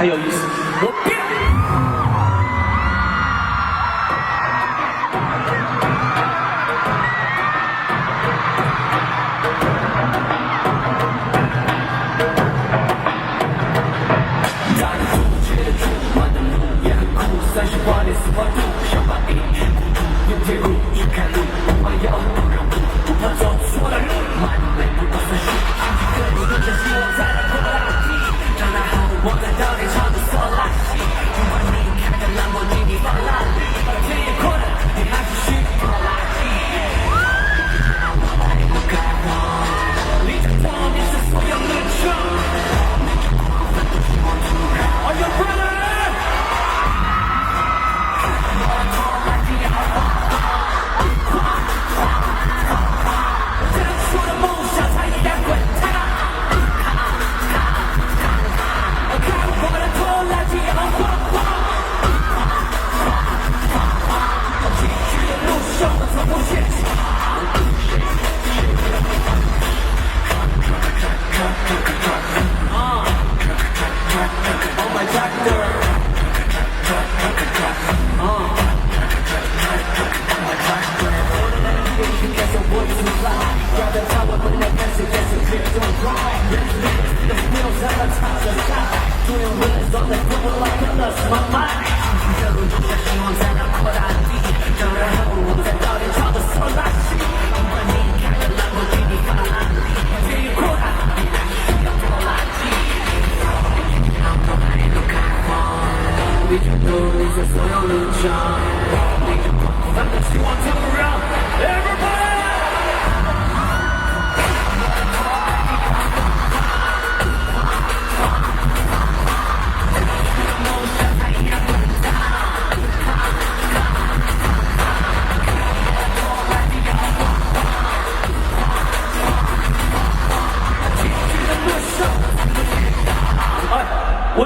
才有意思。我变。38.48度，想把一孤独用铁路去开路，不怕要不让步，不怕走错了路，慢每步都算数，个你更加希望在那扩大地，长大后我在岛里唱着色拉戏，不管你开着兰博基尼法拉利，把天也扩大，你还是需要垃圾。我爱不开放，你在破灭是所有的伤。Are you ready?我